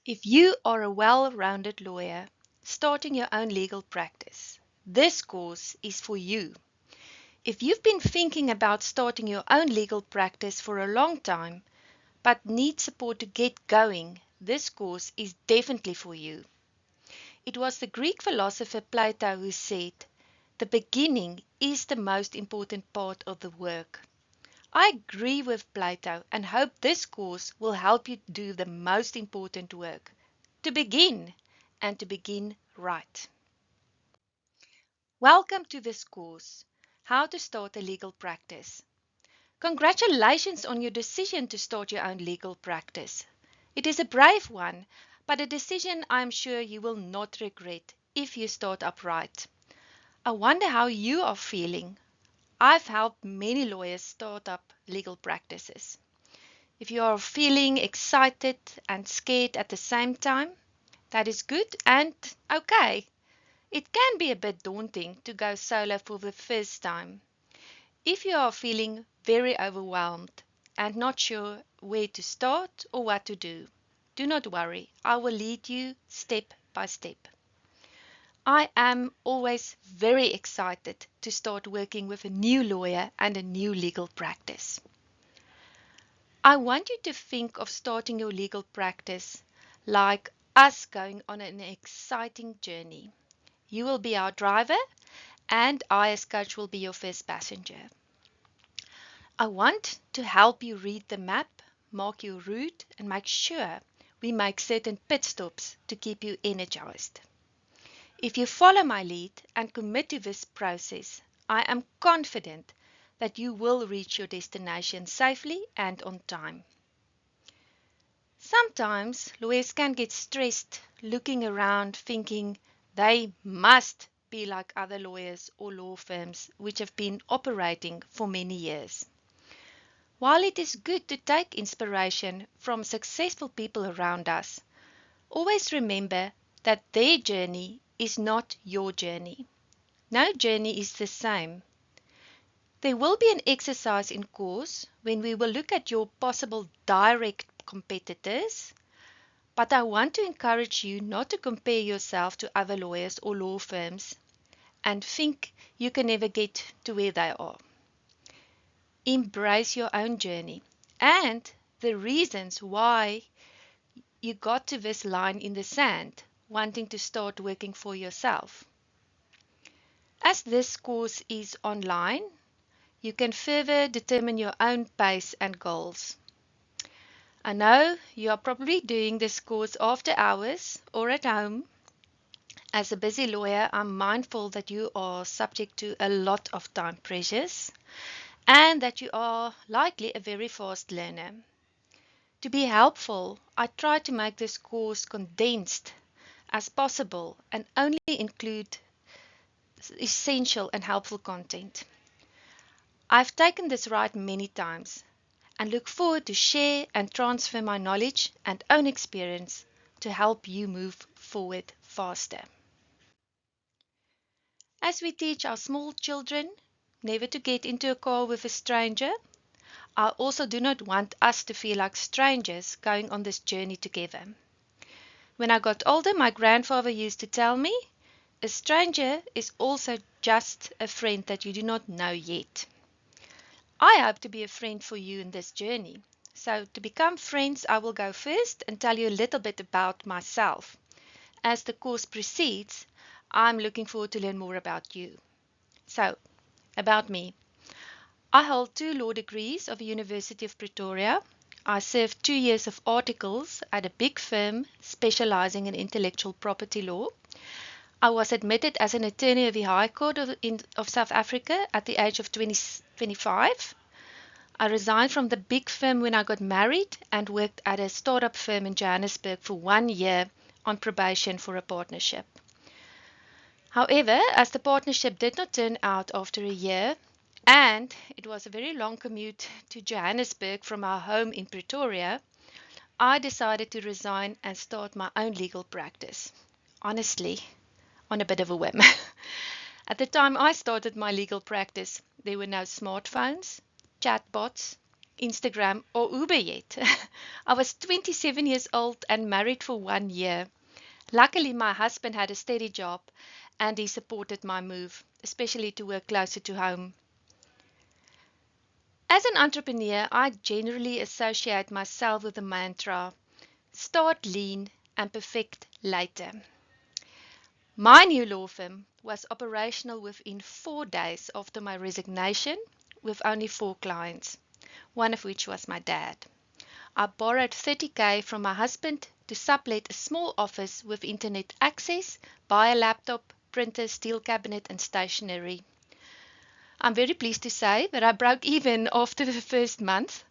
If you are a well-rounded lawyer starting your own legal practice, this course is for you. If you've been thinking about starting your own legal practice for a long time but need support to get going, this course is definitely for you. It was the Greek philosopher Plato who said, "The beginning is the most important part of the work." I agree with Plato and hope this course will help you do the most important work, to begin, and to begin right. Welcome to this course, How to Start a Legal Practice. Congratulations on your decision to start your own legal practice. It is a brave one, but a decision I am sure you will not regret if you start upright. I wonder how you are feeling. I've helped many lawyers start up legal practices. If you are feeling excited and scared at the same time, that is good and okay. It can be a bit daunting to go solo for the first time. If you are feeling very overwhelmed and not sure where to start or what to do not worry. I will lead you step by step. I am always very excited to start working with a new lawyer and a new legal practice. I want you to think of starting your legal practice like us going on an exciting journey. You will be our driver, and I as coach will be your first passenger. I want to help you read the map, mark your route, and make sure we make certain pit stops to keep you energized. If you follow my lead and commit to this process, I am confident that you will reach your destination safely and on time. Sometimes lawyers can get stressed looking around thinking they must be like other lawyers or law firms which have been operating for many years. While it is good to take inspiration from successful people around us, always remember that their journey is not your journey. No journey is the same. There will be an exercise in course when we will look at your possible direct competitors, but I want to encourage you not to compare yourself to other lawyers or law firms and think you can never get to where they are. Embrace your own journey and the reasons why you got to this line in the sand, wanting to start working for yourself. As this course is online, you can further determine your own pace and goals. I know you are probably doing this course after hours or at home. As a busy lawyer, I'm mindful that you are subject to a lot of time pressures and that you are likely a very fast learner. To be helpful, I try to make this course condensed as possible and only include essential and helpful content. I've taken this ride many times and look forward to share and transfer my knowledge and own experience to help you move forward faster. As we teach our small children never to get into a car with a stranger, I also do not want us to feel like strangers going on this journey together. When I got older, my grandfather used to tell me, a stranger is also just a friend that you do not know yet. I hope to be a friend for you in this journey. So to become friends, I will go first and tell you a little bit about myself. As the course proceeds, I'm looking forward to learn more about you. So, about me. I hold 2 law degrees of the University of Pretoria. I served 2 years of articles at a big firm specializing in intellectual property law. I was admitted as an attorney of the High Court of South Africa at the age of 25. I resigned from the big firm when I got married and worked at a startup firm in Johannesburg for 1 year on probation for a partnership. However, as the partnership did not turn out after a year, and it was a very long commute to Johannesburg from our home in Pretoria, I decided to resign and start my own legal practice. Honestly, on a bit of a whim. At the time I started my legal practice, there were no smartphones, chatbots, Instagram, or Uber yet. I was 27 years old and married for 1 year. Luckily, my husband had a steady job and he supported my move, especially to work closer to home. As an entrepreneur, I generally associate myself with the mantra, start lean and perfect later. My new law firm was operational within 4 days after my resignation, with only 4 clients, one of which was my dad. I borrowed 30K from my husband to sublet a small office with internet access, buy a laptop, printer, steel cabinet and stationery. I'm very pleased to say that I broke even after the first month.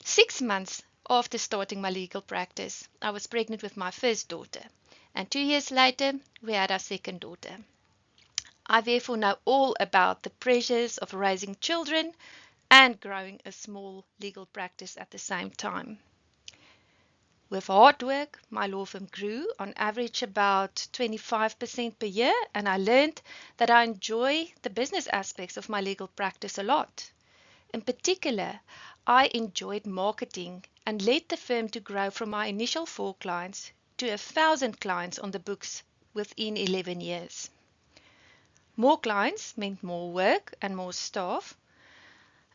6 months after starting my legal practice, I was pregnant with my first daughter, and 2 years later, we had our second daughter. I therefore know all about the pressures of raising children and growing a small legal practice at the same time. With hard work, my law firm grew on average about 25% per year, and I learned that I enjoy the business aspects of my legal practice a lot. In particular, I enjoyed marketing and led the firm to grow from my initial 4 clients to 1,000 clients on the books within 11 years. More clients meant more work and more staff,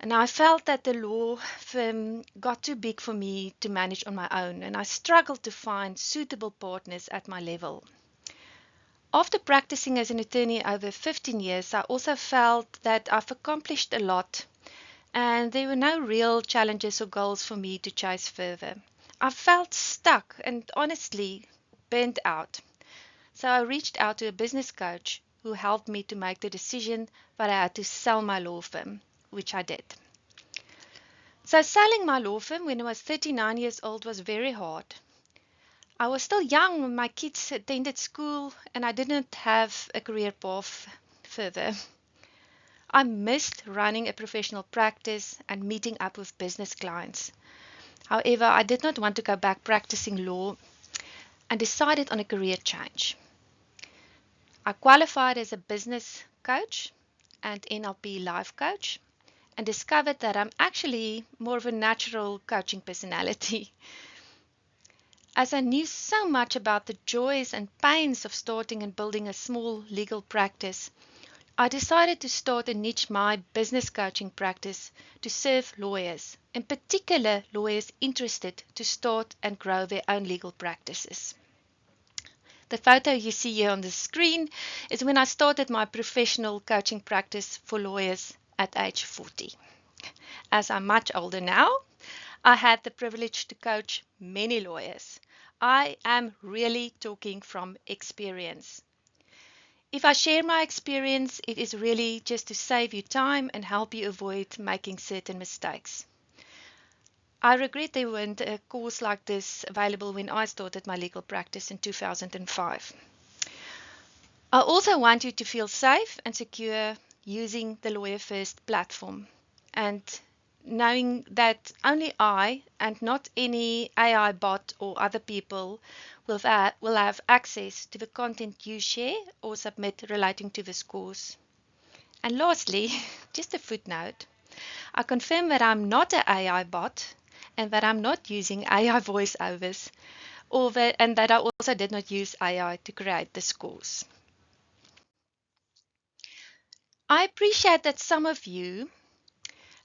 and I felt that the law firm got too big for me to manage on my own, and I struggled to find suitable partners at my level. After practicing as an attorney over 15 years, I also felt that I've accomplished a lot, and there were no real challenges or goals for me to chase further. I felt stuck and honestly burnt out. So I reached out to a business coach who helped me to make the decision that I had to sell my law firm, which I did. So selling my law firm when I was 39 years old was very hard. I was still young when my kids attended school and I didn't have a career path further. I missed running a professional practice and meeting up with business clients. However, I did not want to go back practicing law and decided on a career change. I qualified as a business coach and NLP Life Coach and discovered that I'm actually more of a natural coaching personality. As I knew so much about the joys and pains of starting and building a small legal practice, I decided to start and niche my business coaching practice to serve lawyers, in particular lawyers interested to start and grow their own legal practices. The photo you see here on the screen is when I started my professional coaching practice for lawyers at age 40. As I'm much older now, I had the privilege to coach many lawyers. I am really talking from experience. If I share my experience, it is really just to save you time and help you avoid making certain mistakes. I regret there weren't a course like this available when I started my legal practice in 2005. I also want you to feel safe and secure using the LawyerFirst platform and knowing that only I and not any AI bot or other people will have access to the content you share or submit relating to this course. And lastly, just a footnote, I confirm that I'm not an AI bot and that I'm not using AI voiceovers and that I also did not use AI to create this course. I appreciate that some of you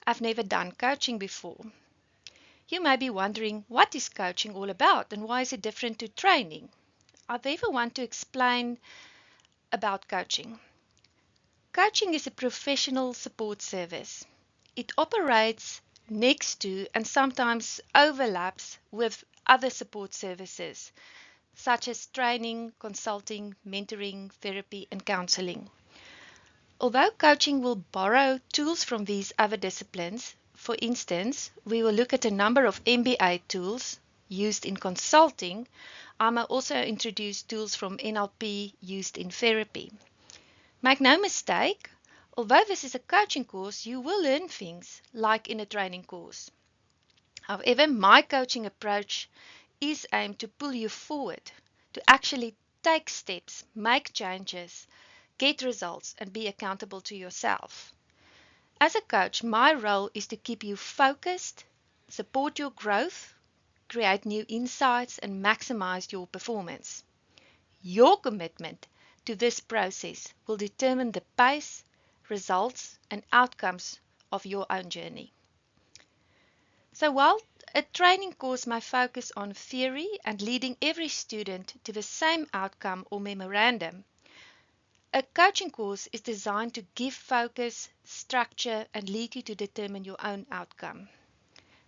have never done coaching before. You may be wondering, what is coaching all about and why is it different to training? I therefore want to explain about coaching. Coaching is a professional support service. It operates next to and sometimes overlaps with other support services, such as training, consulting, mentoring, therapy, and counseling. Although coaching will borrow tools from these other disciplines, for instance, we will look at a number of MBA tools used in consulting. I may also introduce tools from NLP used in therapy. Make no mistake, although this is a coaching course, you will learn things like in a training course. However, my coaching approach is aimed to pull you forward, to actually take steps, make changes, get results, and be accountable to yourself. As a coach, my role is to keep you focused, support your growth, create new insights, and maximize your performance. Your commitment to this process will determine the pace, results, and outcomes of your own journey. So while a training course may focus on theory and leading every student to the same outcome or memorandum, a coaching course is designed to give focus, structure, and lead you to determine your own outcome.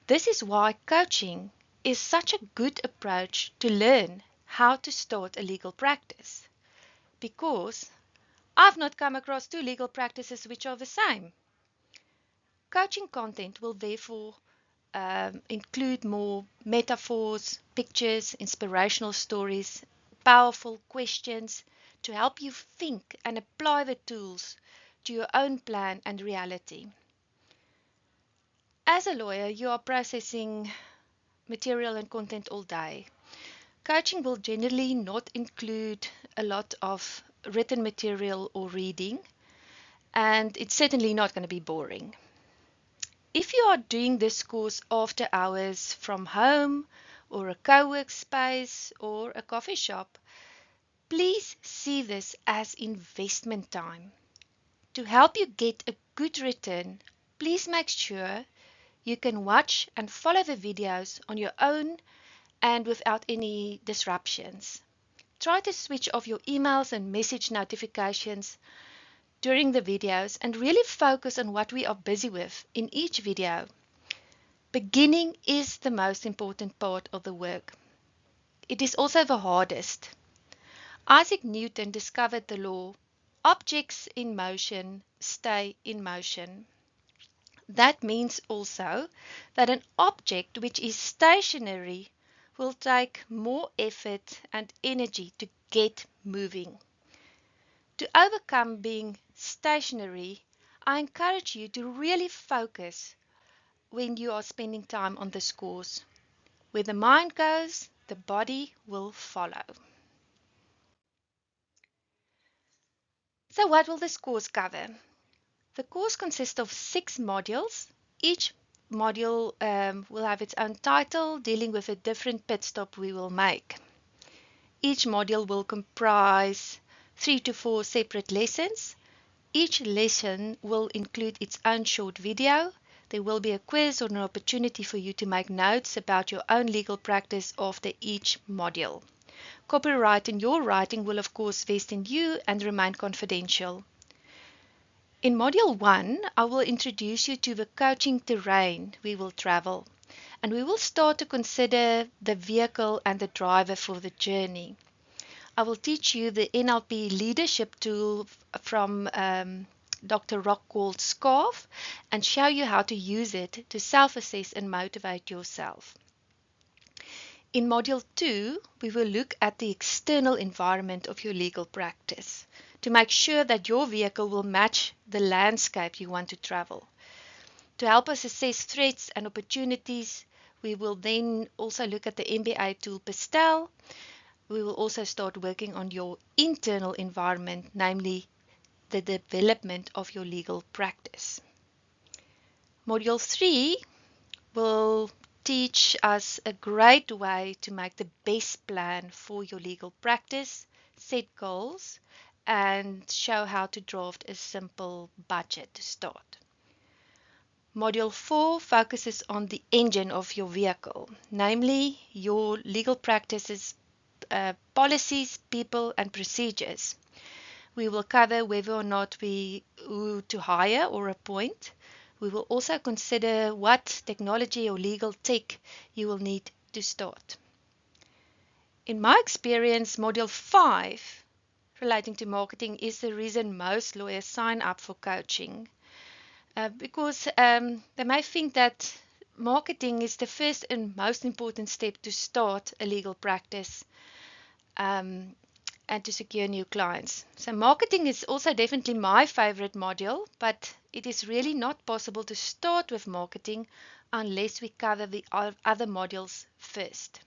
This is why coaching is such a good approach to learn how to start a legal practice. Because I've not come across two legal practices which are the same. Coaching content will therefore include more metaphors, pictures, inspirational stories, powerful questions to help you think and apply the tools to your own plan and reality. As a lawyer, you are processing material and content all day. Coaching will generally not include a lot of written material or reading, and it's certainly not going to be boring. If you are doing this course after hours from home or a co-work space or a coffee shop, please see this as investment time. To help you get a good return, please make sure you can watch and follow the videos on your own and without any disruptions. Try to switch off your emails and message notifications during the videos and really focus on what we are busy with in each video. Beginning is the most important part of the work. It is also the hardest. Isaac Newton discovered the law, objects in motion stay in motion. That means also that an object which is stationary will take more effort and energy to get moving. To overcome being stationary, I encourage you to really focus when you are spending time on this course. Where the mind goes, the body will follow. So what will this course cover? The course consists of 6 modules. Each module will have its own title, dealing with a different pit stop we will make. Each module will comprise 3 to 4 separate lessons. Each lesson will include its own short video. There will be a quiz or an opportunity for you to make notes about your own legal practice after each module. Copyright in your writing will of course vest in you and remain confidential. In Module 1, I will introduce you to the coaching terrain we will travel, and we will start to consider the vehicle and the driver for the journey. I will teach you the NLP leadership tool from Dr. Rock called SCARF and show you how to use it to self-assess and motivate yourself. In Module 2, we will look at the external environment of your legal practice to make sure that your vehicle will match the landscape you want to travel. To help us assess threats and opportunities, we will then also look at the MBA tool Pastel. We will also start working on your internal environment, namely the development of your legal practice. Module 3 will teach us a great way to make the best plan for your legal practice, set goals, and show how to draft a simple budget to start. Module 4 focuses on the engine of your vehicle, namely your legal practices, policies, people, and procedures. We will cover whether or not who to hire or appoint. We will also consider what technology or legal tech you will need to start. In my experience, Module 5 relating to marketing is the reason most lawyers sign up for coaching because they may think that marketing is the first and most important step to start a legal practice and to secure new clients. So marketing is also definitely my favorite module, but it is really not possible to start with marketing unless we cover the other modules first.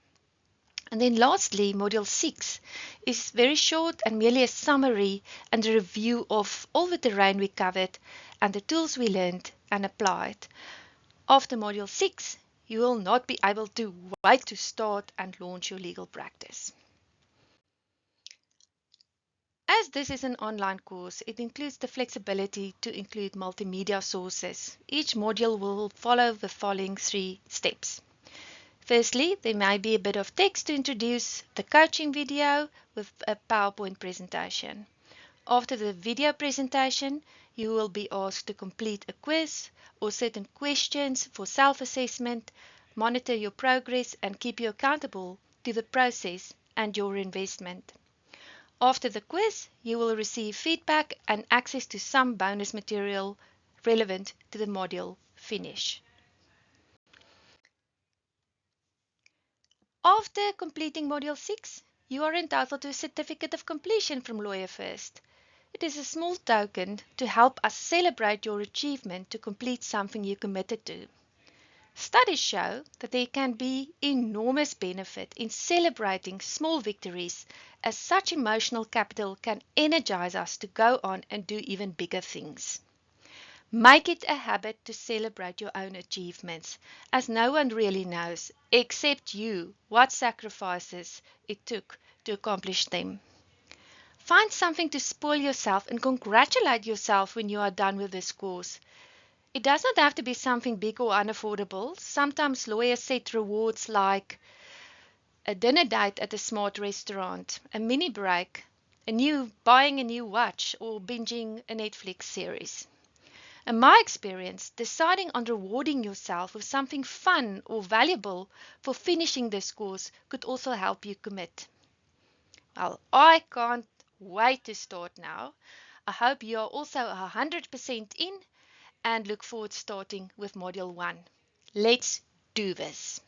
And then lastly, Module 6 is very short and merely a summary and a review of all the terrain we covered and the tools we learned and applied. After Module 6, You will not be able to wait to start and launch your legal practice. As this is an online course, it includes the flexibility to include multimedia sources. Each module will follow the following 3 steps. Firstly, there may be a bit of text to introduce the coaching video with a PowerPoint presentation. After the video presentation, you will be asked to complete a quiz or certain questions for self-assessment, monitor your progress, and keep you accountable to the process and your investment. After the quiz, you will receive feedback and access to some bonus material relevant to the module finish. After completing Module 6, you are entitled to a certificate of completion from LawyerFirst. It is a small token to help us celebrate your achievement to complete something you committed to. Studies show that there can be enormous benefit in celebrating small victories, as such emotional capital can energize us to go on and do even bigger things. Make it a habit to celebrate your own achievements, as no one really knows, except you, what sacrifices it took to accomplish them. Find something to spoil yourself and congratulate yourself when you are done with this course. It does not have to be something big or unaffordable. Sometimes lawyers set rewards like a dinner date at a smart restaurant, a mini break, buying a new watch, or binging a Netflix series. In my experience, deciding on rewarding yourself with something fun or valuable for finishing this course could also help you commit. Well, I can't wait to start now. I hope you are also 100% in and look forward to starting with Module 1. Let's do this.